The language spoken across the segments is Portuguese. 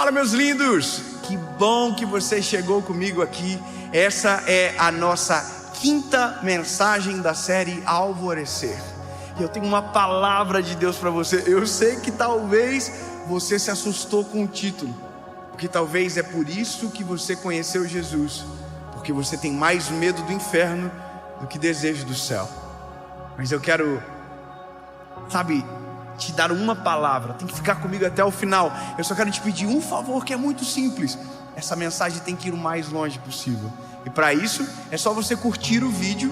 Fala, meus lindos! Que bom que você chegou comigo aqui. Essa é a nossa quinta mensagem da série Alvorecer. E eu tenho uma palavra de Deus para você. Eu sei que talvez você se assustou com o título, porque talvez é por isso que você conheceu Jesus, porque você tem mais medo do inferno do que desejo do céu. Mas eu quero, te dar uma palavra. Tem que ficar comigo até o final. Eu só quero te pedir um favor que é muito simples. Essa mensagem tem que ir o mais longe possível. E para isso, é só você curtir o vídeo.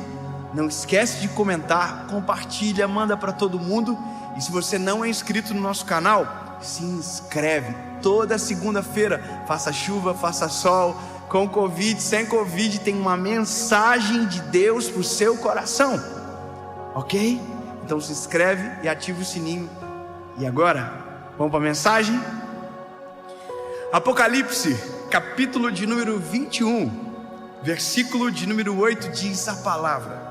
Não esquece de comentar, compartilha, manda para todo mundo. E se você não é inscrito no nosso canal, se inscreve. Toda segunda-feira, faça chuva, faça sol, com Covid, sem Covid, tem uma mensagem de Deus para o seu coração. Ok? Então se inscreve e ativa o sininho. E agora, vamos para a mensagem? Apocalipse, capítulo de número 21, versículo de número 8, diz a palavra: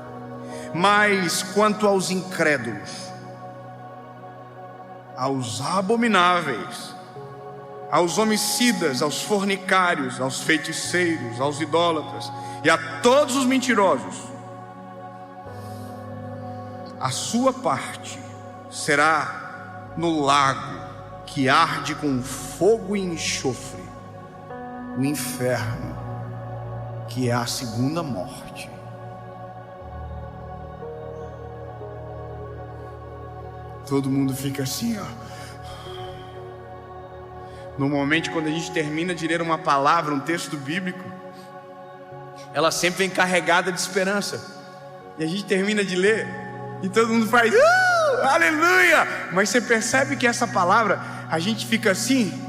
mas quanto aos incrédulos, aos abomináveis, aos homicidas, aos fornicários, aos feiticeiros, aos idólatras e a todos os mentirosos, a sua parte será no lago que arde com fogo e enxofre, o inferno, que é a segunda morte. Todo mundo fica assim, Normalmente, quando a gente termina de ler uma palavra, um texto bíblico, ela sempre vem carregada de esperança. E a gente termina de ler e todo mundo faz aleluia! Mas você percebe que essa palavra, a gente fica assim: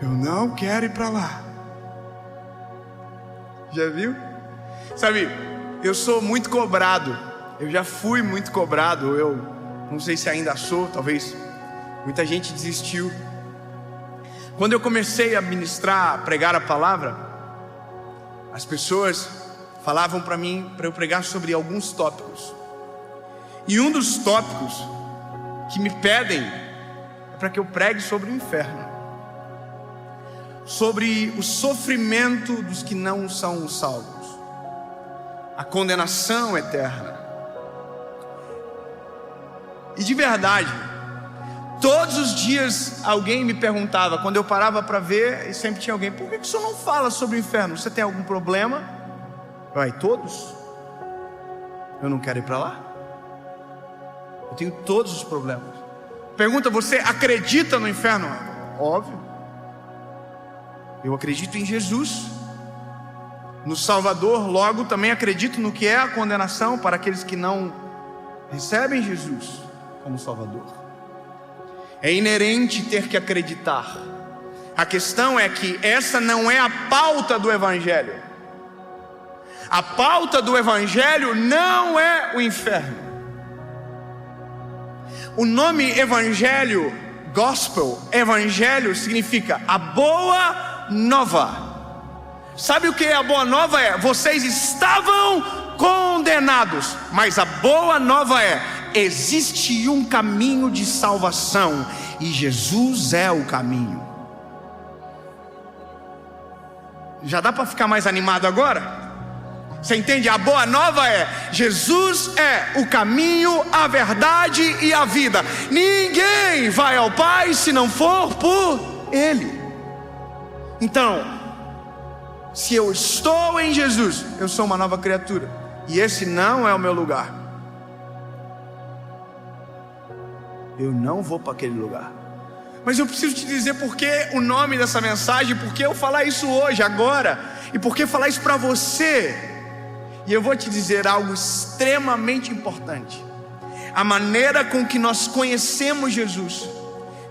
eu não quero ir para lá. Já viu? Eu sou muito cobrado. Eu já fui muito cobrado. Eu não sei se ainda sou, talvez. Muita gente desistiu. Quando eu comecei a ministrar, a pregar a palavra, as pessoas falavam para mim, para eu pregar sobre alguns tópicos. E um dos tópicos que me pedem é para que eu pregue sobre o inferno, sobre o sofrimento dos que não são salvos, a condenação eterna. E de verdade, todos os dias alguém me perguntava, quando eu parava para ver, e sempre tinha alguém: por que o senhor não fala sobre o inferno? Você tem algum problema? Todos? Eu não quero ir para lá. Eu tenho todos os problemas. Pergunta: você acredita no inferno? Óbvio. Eu acredito em Jesus, no Salvador. Logo também acredito no que é a condenação para aqueles que não recebem Jesus como Salvador. É inerente ter que acreditar. A questão é que essa não é a pauta do Evangelho. A pauta do Evangelho não é o inferno. O nome Evangelho, Gospel, Evangelho significa a boa nova. Sabe o que é a boa nova? Vocês estavam condenados, mas a boa nova existe um caminho de salvação, e Jesus é o caminho. Já dá para ficar mais animado agora? Você entende? A boa nova Jesus é o caminho, a verdade e a vida. Ninguém vai ao Pai se não for por Ele. Então, se eu estou em Jesus, eu sou uma nova criatura, e esse não é o meu lugar. Eu não vou para aquele lugar. Mas eu preciso te dizer por que o nome dessa mensagem, por que eu falar isso hoje, agora, e por que falar isso para você. E eu vou te dizer algo extremamente importante. A maneira com que nós conhecemos Jesus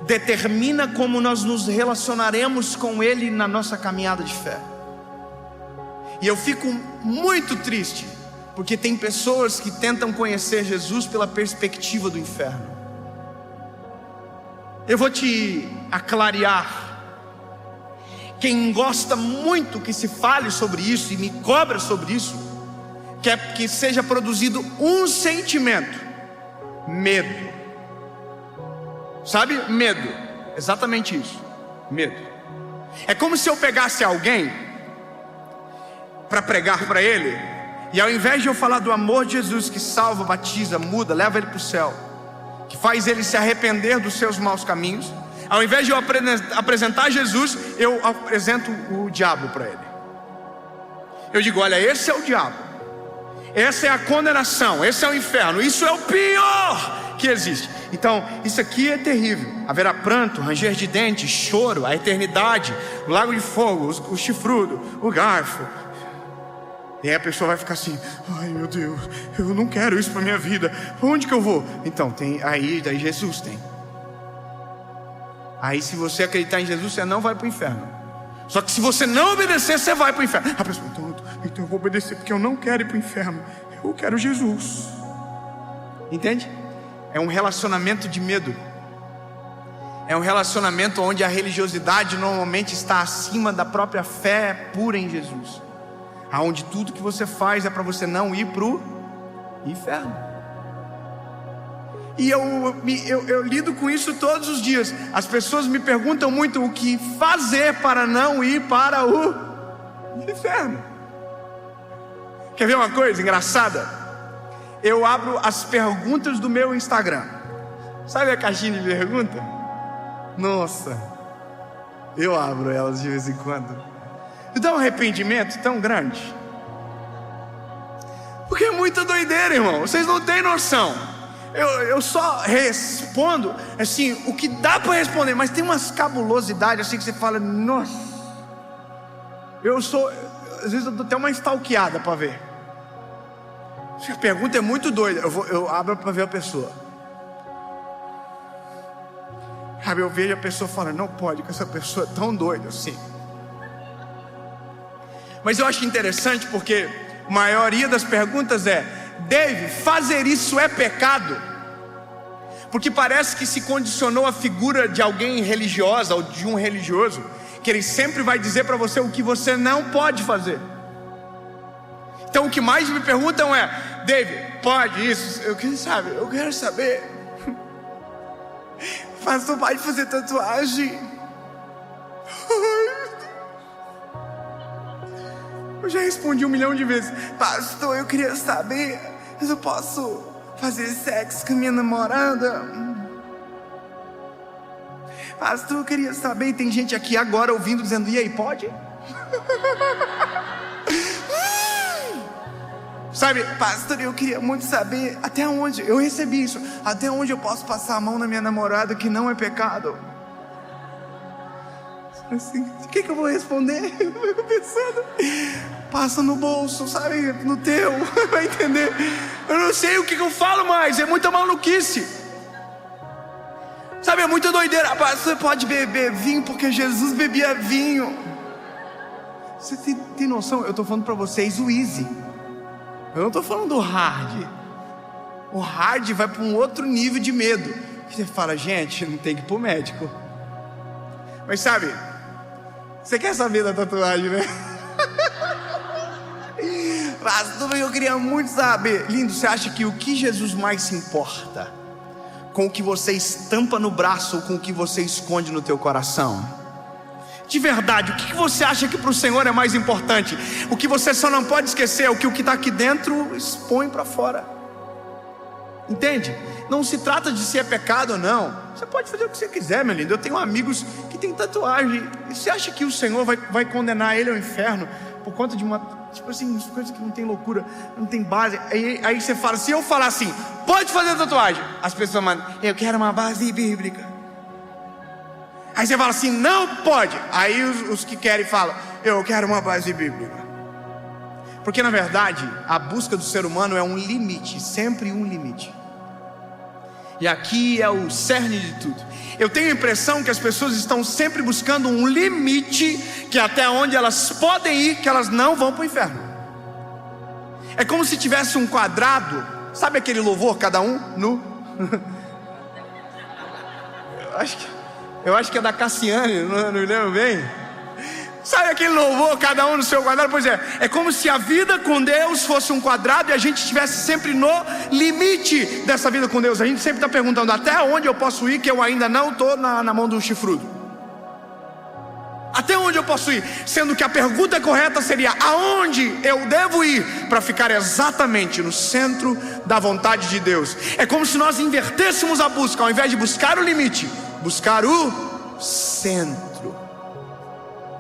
determina como nós nos relacionaremos com Ele na nossa caminhada de fé. E eu fico muito triste, porque tem pessoas que tentam conhecer Jesus pela perspectiva do inferno. Eu vou te aclarear. Quem gosta muito que se fale sobre isso e me cobra sobre isso, quer que seja produzido um sentimento: medo. Sabe? Medo. Exatamente isso, medo. É como se eu pegasse alguém para pregar para ele, e ao invés de eu falar do amor de Jesus que salva, batiza, muda, leva ele para o céu, que faz ele se arrepender dos seus maus caminhos, ao invés de eu apresentar Jesus, eu apresento o diabo para ele. Eu digo: olha, esse é o diabo, essa é a condenação, esse é o inferno, isso é o pior que existe. Então, isso aqui é terrível. Haverá pranto, ranger de dentes, choro, a eternidade, o lago de fogo, o chifrudo, o garfo. E aí a pessoa vai ficar assim: ai meu Deus, eu não quero isso para minha vida, para onde que eu vou? Então, daí Jesus tem. Aí se você acreditar em Jesus, você não vai para o inferno. Só que se você não obedecer, você vai para o inferno. A pessoa: então eu vou obedecer, porque eu não quero ir para o inferno, eu quero Jesus. Entende? É um relacionamento de medo. É um relacionamento onde a religiosidade normalmente está acima da própria fé pura em Jesus, aonde tudo que você faz é para você não ir para o inferno. E eu lido com isso todos os dias. As pessoas me perguntam muito o que fazer para não ir para o inferno. Quer ver uma coisa engraçada? Eu abro as perguntas do meu Instagram. Sabe a caixinha de pergunta? Nossa, eu abro elas de vez em quando. E dá um arrependimento tão grande, porque é muita doideira, irmão. Vocês não têm noção. Eu só respondo assim o que dá para responder, mas tem umas cabulosidades assim que você fala: nossa. Às vezes eu dou até uma stalkeada para ver. A pergunta é muito doida. Eu abro para ver a pessoa. Sabe, eu vejo a pessoa falando: não pode, que essa pessoa é tão doida assim. Mas eu acho interessante porque a maioria das perguntas é: Dave, fazer isso é pecado? Porque parece que se condicionou a figura de alguém religiosa ou de um religioso, que ele sempre vai dizer para você o que você não pode fazer. Então o que mais me perguntam é: Dave, pode isso? Eu quero saber. Pastor, pode fazer tatuagem? Eu já respondi 1 milhão de vezes: pastor, eu queria saber se eu posso fazer sexo com minha namorada. Pastor, eu queria saber. E tem gente aqui agora ouvindo dizendo: e aí, pode? Sabe, pastor, eu queria muito saber até onde, eu recebi isso, até onde eu posso passar a mão na minha namorada que não é pecado. Assim, o que eu vou responder? Eu fico pensando: passa no bolso, sabe, no teu, vai entender? Eu não sei o que eu falo mais, é muita maluquice. Sabe, é muita doideira. Pastor, pode beber vinho porque Jesus bebia vinho. Você tem noção? Eu estou falando para vocês o easy. Eu não estou falando do hard. O hard vai para um outro nível de medo. Você fala: gente, não tem que ir para o médico. Mas sabe, você quer saber da tatuagem, né? Pastor, eu queria muito saber. Lindo, você acha que o que Jesus mais se importa? Com o que você estampa no braço ou com o que você esconde no teu coração? De verdade, o que você acha que para o Senhor é mais importante? O que você só não pode esquecer é o que está aqui dentro expõe para fora. Entende? Não se trata de se é pecado ou não. Você pode fazer o que você quiser, meu lindo. Eu tenho amigos que têm tatuagem. E você acha que o Senhor vai condenar ele ao inferno por conta de uma, tipo assim, coisas que não tem loucura, não tem base? Aí você fala: se eu falar assim, pode fazer tatuagem, as pessoas mandam: eu quero uma base bíblica. Aí você fala assim: não pode. Aí os que querem falam: eu quero uma base bíblica. Porque na verdade a busca do ser humano é um limite, sempre um limite. E aqui é o cerne de tudo. Eu tenho a impressão que as pessoas estão sempre buscando um limite, que é até onde elas podem ir, que elas não vão para o inferno. É como se tivesse um quadrado. Sabe aquele louvor, cada um no... Eu acho que é da Cassiane, não lembro bem. Sabe aquele louvor, cada um no seu quadrado? Pois é como se a vida com Deus fosse um quadrado e a gente estivesse sempre no limite dessa vida com Deus. A gente sempre está perguntando, até onde eu posso ir que eu ainda não estou na mão de um chifrudo? Até onde eu posso ir? Sendo que a pergunta correta seria, aonde eu devo ir para ficar exatamente no centro da vontade de Deus? É como se nós invertêssemos a busca, ao invés de buscar o limite, buscar o centro.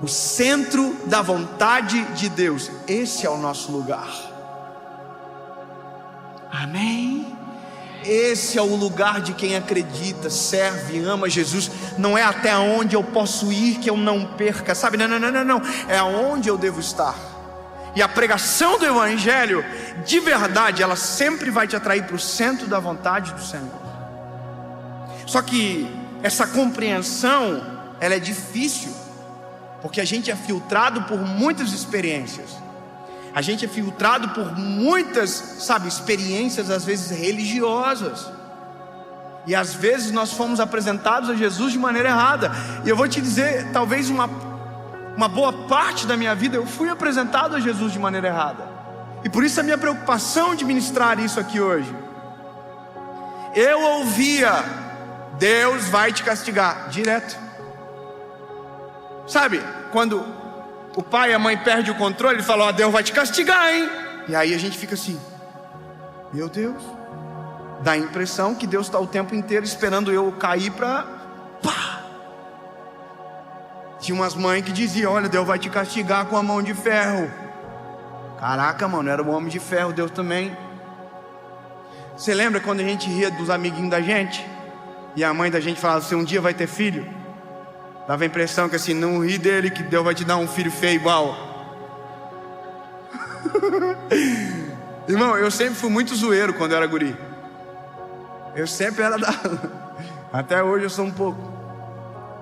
O centro da vontade de Deus. Esse é o nosso lugar. Amém? Esse é o lugar de quem acredita, serve, ama Jesus. Não é até onde eu posso ir que eu não perca, sabe? Não. É aonde eu devo estar. E a pregação do Evangelho, de verdade, ela sempre vai te atrair para o centro da vontade do Senhor. Só que essa compreensão, ela é difícil, porque a gente é filtrado por muitas experiências. A gente é filtrado por muitas, experiências às vezes religiosas. E às vezes nós fomos apresentados a Jesus de maneira errada. E eu vou te dizer, talvez uma boa parte da minha vida eu fui apresentado a Jesus de maneira errada. E por isso a minha preocupação de ministrar isso aqui hoje. Eu ouvia, Deus vai te castigar, direto. Sabe, quando o pai e a mãe perdem o controle, ele fala, Deus vai te castigar, hein? E aí a gente fica assim, meu Deus. Dá a impressão que Deus está o tempo inteiro esperando eu cair para pá. Tinha umas mães que diziam, olha, Deus vai te castigar com a mão de ferro. Caraca, mano, era um homem de ferro, Deus também. Você lembra quando a gente ria dos amiguinhos da gente? E a mãe da gente falava, você um dia vai ter filho? Dava a impressão que assim, não ri dele, que Deus vai te dar um filho feio igual. Irmão, eu sempre fui muito zoeiro quando eu era guri. Eu sempre era até hoje eu sou um pouco.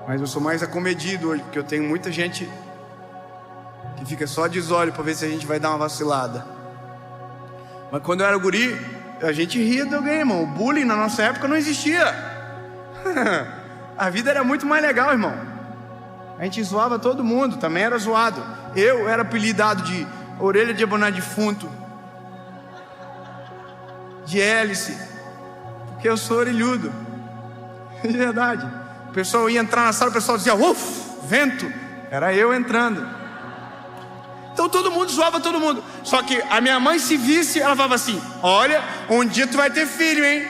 Mas eu sou mais acomedido hoje, porque eu tenho muita gente que fica só de olho para ver se a gente vai dar uma vacilada. Mas quando eu era guri, a gente ria de alguém, irmão. O bullying na nossa época não existia. A vida era muito mais legal, irmão. A gente zoava todo mundo, também era zoado. Eu era apelidado de orelha de abonar defunto, de hélice, porque eu sou orelhudo. De verdade. O pessoal ia entrar na sala, o pessoal dizia, vento. Era eu entrando. Então todo mundo zoava todo mundo. Só que a minha mãe, se visse, ela falava assim, olha, um dia tu vai ter filho, hein?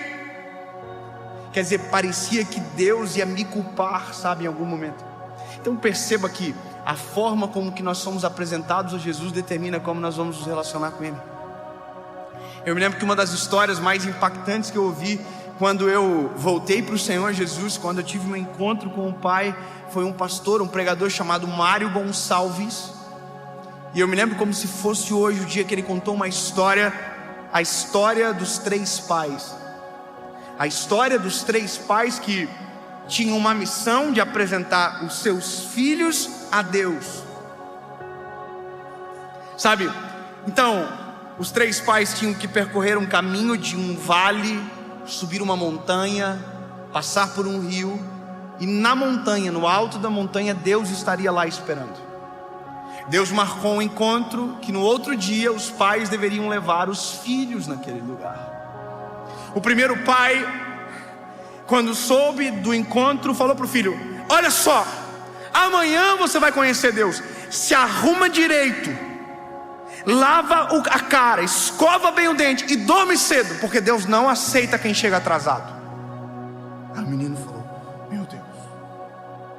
Quer dizer, parecia que Deus ia me culpar, sabe, em algum momento. Então perceba que a forma como que nós somos apresentados a Jesus determina como nós vamos nos relacionar com Ele. Eu me lembro que uma das histórias mais impactantes que eu ouvi quando eu voltei para o Senhor Jesus, quando eu tive um encontro com o Pai, foi um pastor, um pregador chamado Mário Gonçalves. E eu me lembro como se fosse hoje o dia que ele contou uma história, a história dos 3 pais. A história dos 3 pais que tinham uma missão de apresentar os seus filhos a Deus. Sabe? Então, os 3 pais tinham que percorrer um caminho de um vale, subir uma montanha, passar por um rio, e na montanha, no alto da montanha, Deus estaria lá esperando. Deus marcou um encontro que no outro dia os pais deveriam levar os filhos naquele lugar. O primeiro pai, quando soube do encontro, falou para o filho, olha só, amanhã você vai conhecer Deus, se arruma direito, lava a cara, escova bem o dente e dorme cedo, porque Deus não aceita quem chega atrasado. Aí o menino falou, meu Deus.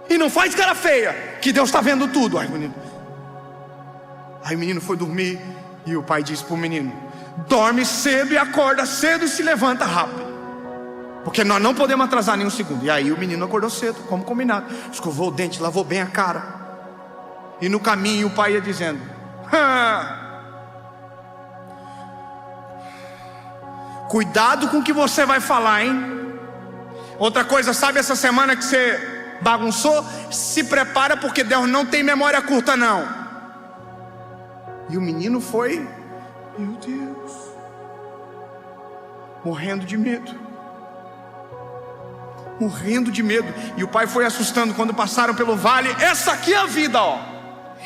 E não faz cara feia, que Deus está vendo tudo. Aí o menino foi dormir, e o pai disse para o menino, dorme cedo e acorda cedo e se levanta rápido, porque nós não podemos atrasar nem um segundo. E aí o menino acordou cedo, como combinado, escovou o dente, lavou bem a cara. E no caminho o pai ia dizendo, cuidado com o que você vai falar, hein? Outra coisa, sabe essa semana que você bagunçou? Se prepara, porque Deus não tem memória curta não. E o menino foi, meu Deus, morrendo de medo. Morrendo de medo. E o pai foi assustando quando passaram pelo vale. Essa aqui é a vida, ó.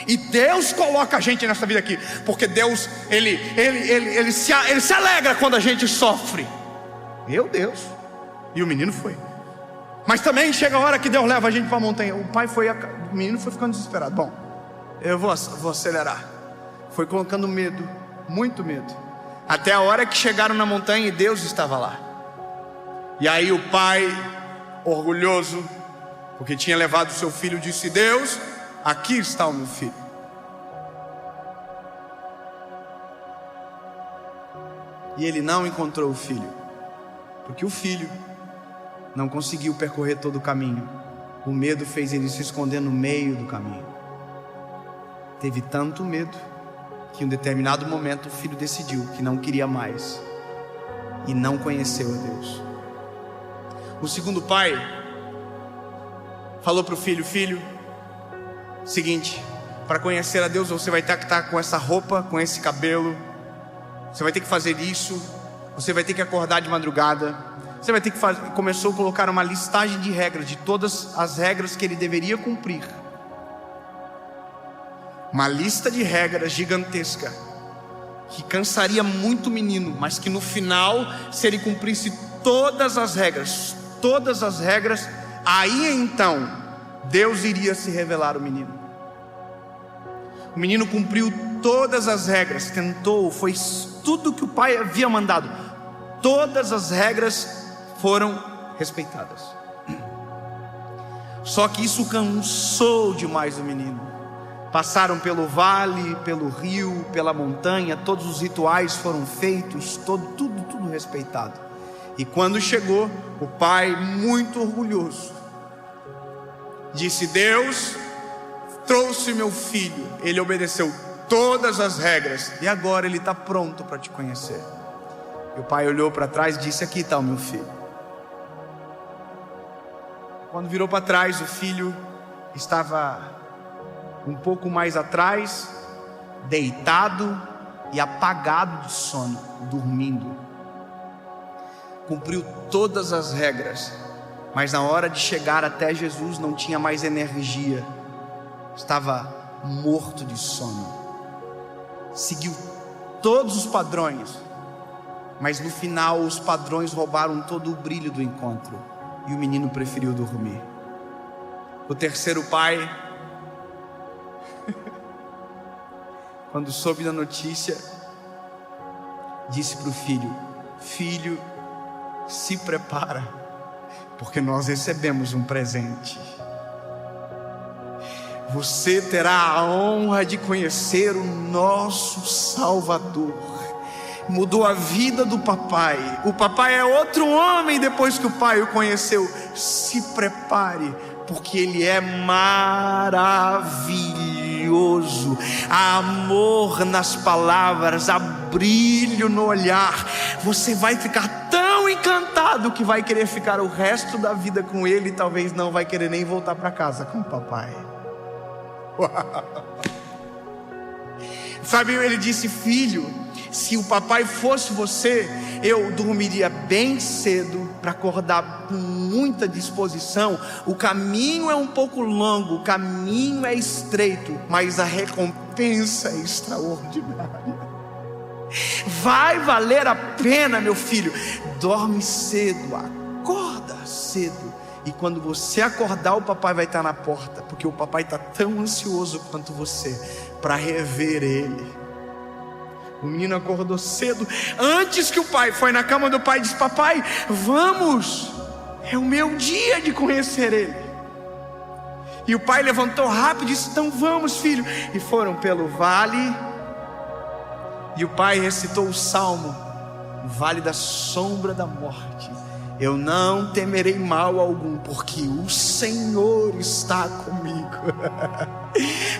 E Deus coloca a gente nessa vida aqui, porque Deus, Ele se alegra quando a gente sofre. Meu Deus. E o menino foi. Mas também chega a hora que Deus leva a gente para a montanha. O menino foi ficando desesperado. Bom, eu vou acelerar. Foi colocando medo, muito medo, até a hora que chegaram na montanha e Deus estava lá. E aí o pai, orgulhoso, porque tinha levado o seu filho, disse: Deus, aqui está o meu filho. E ele não encontrou o filho, porque o filho não conseguiu percorrer todo o caminho. O medo fez ele se esconder no meio do caminho. Teve tanto medo que em um determinado momento o filho decidiu que não queria mais e não conheceu a Deus. O segundo pai falou para o filho: filho, seguinte, para conhecer a Deus você vai ter que estar com essa roupa, com esse cabelo, você vai ter que fazer isso, você vai ter que acordar de madrugada, você vai ter que fazer. Começou a colocar uma listagem de regras, de todas as regras que ele deveria cumprir. Uma lista de regras gigantesca, que cansaria muito o menino, mas que no final, se ele cumprisse todas as regras, aí então Deus iria se revelar ao menino. O menino cumpriu todas as regras, tentou, foi tudo que o pai havia mandado. Todas as regras foram respeitadas. Só que isso cansou demais o menino. Passaram pelo vale, pelo rio, pela montanha, todos os rituais foram feitos, tudo respeitado. E quando chegou, o pai, muito orgulhoso, disse: Deus trouxe meu filho, ele obedeceu todas as regras e agora ele está pronto para te conhecer. E o pai olhou para trás e disse: aqui está o meu filho. Quando virou para trás, o filho estava um pouco mais atrás, deitado e apagado de sono, dormindo. Cumpriu todas as regras, mas na hora de chegar até Jesus não tinha mais energia, estava morto de sono. Seguiu todos os padrões, mas no final os padrões roubaram todo o brilho do encontro e o menino preferiu dormir. O terceiro pai, quando soube da notícia, disse para o filho: filho, se prepara, porque nós recebemos um presente. Você terá a honra de conhecer o nosso Salvador. Mudou a vida do papai. O papai é outro homem depois que o pai o conheceu. Se prepare, porque ele é maravilhoso. Há amor nas palavras, há brilho no olhar. Você vai ficar tão encantado que vai querer ficar o resto da vida com ele, e talvez não vai querer nem voltar para casa com o papai. Sabe, ele disse: filho, se o papai fosse você, eu dormiria bem cedo para acordar com muita disposição. O caminho é um pouco longo, o caminho é estreito, mas a recompensa é extraordinária. Vai valer a pena, meu filho. Dorme cedo, acorda cedo. E quando você acordar, o papai vai estar na porta, porque o papai está tão ansioso quanto você para rever ele. O menino acordou cedo, antes que o pai, foi na cama do pai e disse: papai, vamos, é o meu dia de conhecer ele. E o pai levantou rápido e disse: então vamos, filho. E foram pelo vale, e o pai recitou o salmo: vale da sombra da morte, eu não temerei mal algum, porque o Senhor está comigo.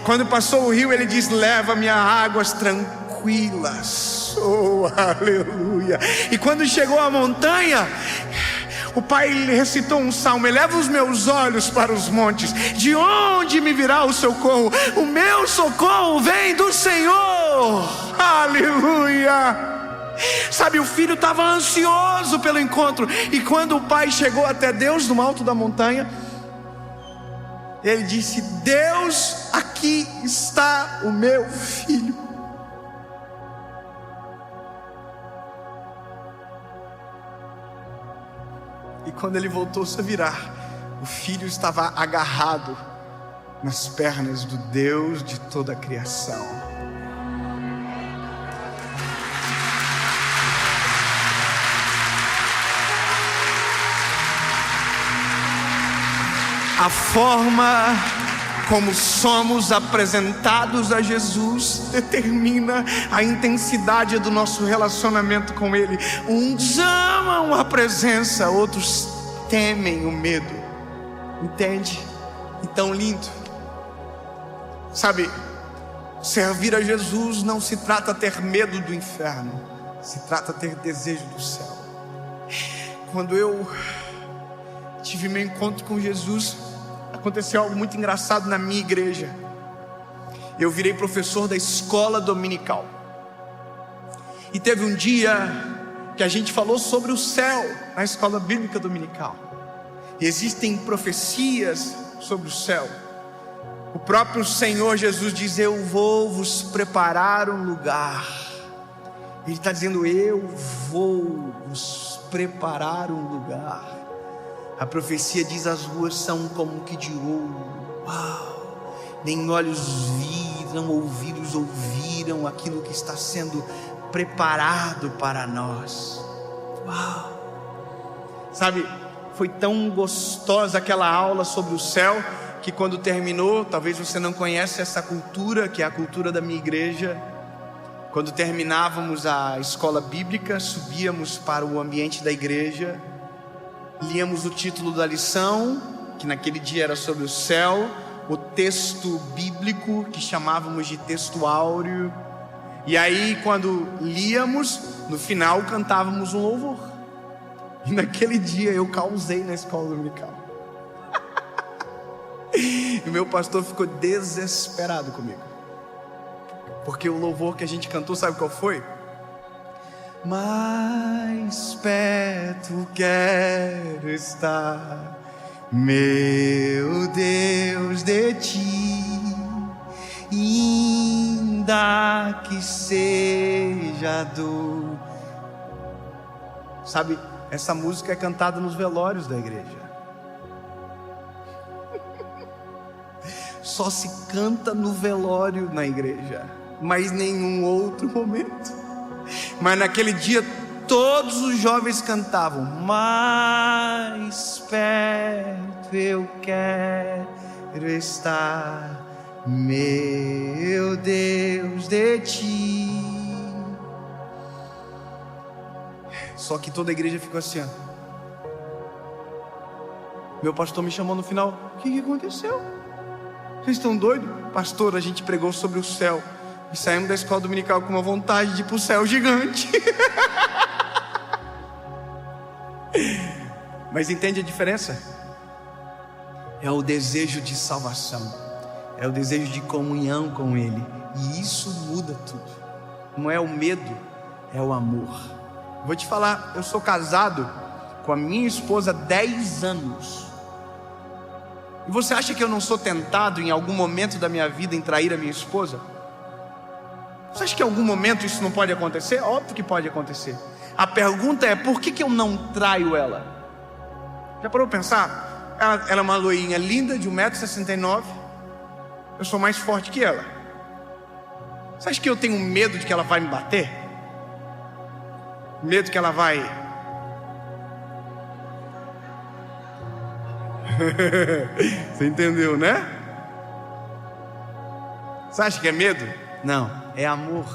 Quando passou o rio, ele diz: leva-me a águas tranquilas. Oh, aleluia. E quando chegou à montanha, o pai recitou um salmo: eleva os meus olhos para os montes, de onde me virá o socorro? O meu socorro vem do Senhor. Aleluia. Sabe, o filho estava ansioso pelo encontro. E quando o pai chegou até Deus no alto da montanha, Ele disse: Deus, aqui está o meu filho. E quando ele voltou-se a virar, o filho estava agarrado nas pernas do Deus de toda a criação. A forma como somos apresentados a Jesus determina a intensidade do nosso relacionamento com Ele. Uns amam a presença, outros temem o medo. Entende? Então, lindo. Sabe, servir a Jesus não se trata de ter medo do inferno, se trata de ter desejo do céu. Quando eu tive meu encontro com Jesus, aconteceu algo muito engraçado na minha igreja. Eu virei professor da escola dominical. E teve um dia que a gente falou sobre o céu na escola bíblica dominical. E existem profecias sobre o céu. O próprio Senhor Jesus diz: eu vou vos preparar um lugar. Ele está dizendo: eu vou vos preparar um lugar. A profecia diz: as ruas são como que de ouro. Uau! Nem olhos viram, ouvidos ouviram aquilo que está sendo preparado para nós. Uau! Sabe, foi tão gostosa aquela aula sobre o céu, que quando terminou, talvez você não conheça essa cultura, que é a cultura da minha igreja. Quando terminávamos a escola bíblica, subíamos para o ambiente da igreja, líamos o título da lição, que naquele dia era sobre o céu, o texto bíblico, que chamávamos de texto áureo, e aí quando líamos, no final cantávamos um louvor. E naquele dia eu causei na escola dominical. E o meu pastor ficou desesperado comigo, porque o louvor que a gente cantou, sabe qual foi? Mais perto quero estar, meu Deus, de ti, ainda que seja dor. Sabe, essa música é cantada nos velórios da igreja. Só se canta no velório na igreja, mas nenhum outro momento. Mas naquele dia todos os jovens cantavam: mais perto eu quero estar, meu Deus, de ti. Só que toda a igreja ficou assim, ó. Meu pastor me chamou no final: o que aconteceu? Vocês estão doidos? Pastor, a gente pregou sobre o céu e saímos da escola dominical com uma vontade de ir para o céu gigante. Mas entende a diferença? É o desejo de salvação, é o desejo de comunhão com Ele, e isso muda tudo. Não é o medo, é o amor. Vou te falar, eu sou casado com a minha esposa há 10 anos. E você acha que eu não sou tentado em algum momento da minha vida em trair a minha esposa? Você acha que em algum momento isso não pode acontecer? Óbvio que pode acontecer. A pergunta é: por que eu não traio ela? Já parou para pensar? Ela é uma loirinha linda de 1,69 m. Eu sou mais forte que ela. Você acha que eu tenho medo de que ela vai me bater? Medo que ela vai... Você entendeu, né? Você acha que é medo? Não, é amor.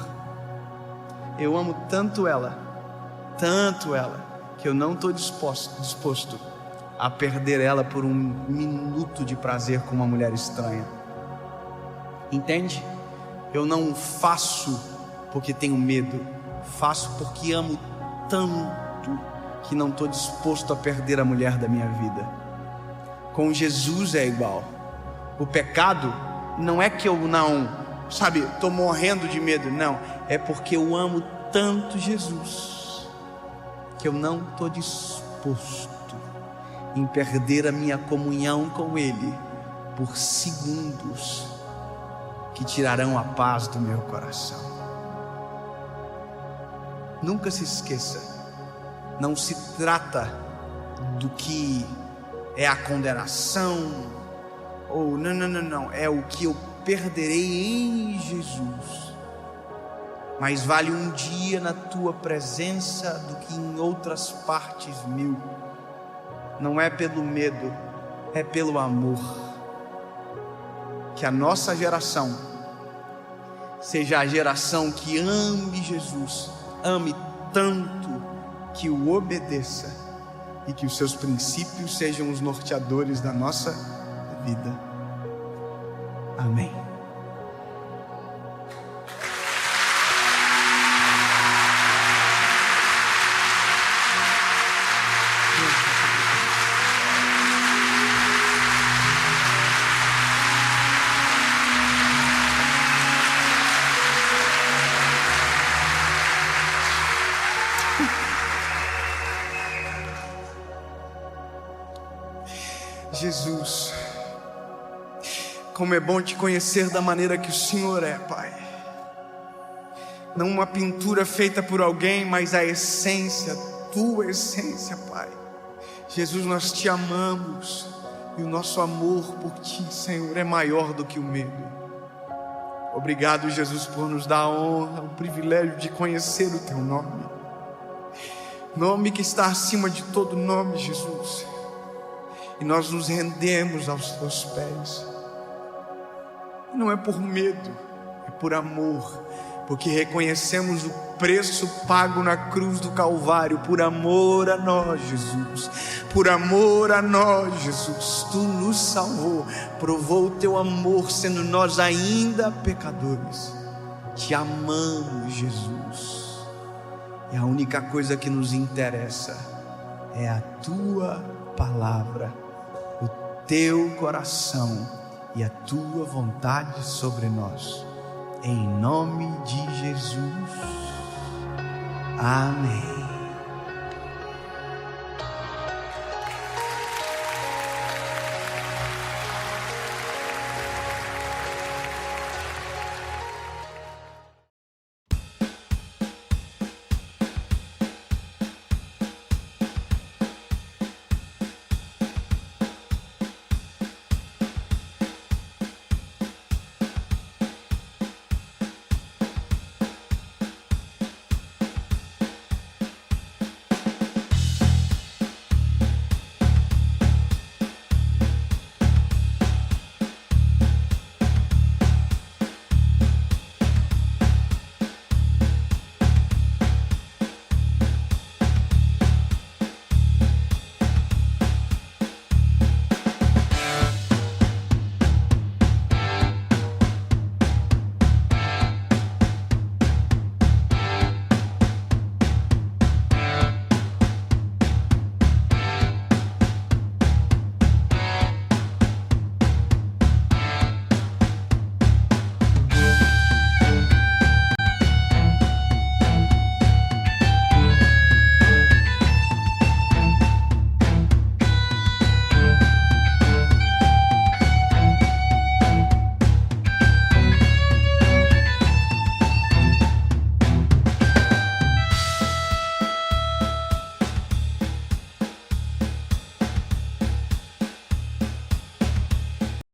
Eu amo tanto ela, que eu não estou disposto a perder ela por um minuto de prazer com uma mulher estranha. Entende? Eu não faço porque tenho medo, faço porque amo tanto que não estou disposto a perder a mulher da minha vida. Com Jesus é igual. O pecado não é que eu não, sabe, estou morrendo de medo. Não, é porque eu amo tanto Jesus que eu não estou disposto em perder a minha comunhão com Ele por segundos que tirarão a paz do meu coração. Nunca se esqueça, não se trata do que é a condenação, ou não, é o que eu perderei em Jesus. Mais vale um dia na tua presença do que em outras partes 1000. Não é pelo medo, é pelo amor. Que a nossa geração seja a geração que ame Jesus, ame tanto que o obedeça, e que os seus princípios sejam os norteadores da nossa vida. Amém. Jesus, como é bom te conhecer da maneira que o Senhor é, Pai. Não uma pintura feita por alguém, mas a essência, tua essência, Pai. Jesus, nós te amamos, e o nosso amor por ti, Senhor, é maior do que o medo. Obrigado, Jesus, por nos dar a honra, o privilégio de conhecer o teu nome. Nome que está acima de todo nome, Jesus. E nós nos rendemos aos teus pés. Não é por medo, é por amor, porque reconhecemos o preço pago na cruz do Calvário, por amor a nós, Jesus. Por amor a nós, Jesus, tu nos salvou, provou o teu amor, sendo nós ainda pecadores. Te amamos, Jesus. E a única coisa que nos interessa é a tua palavra, o teu coração e a tua vontade sobre nós. Em nome de Jesus. Amém.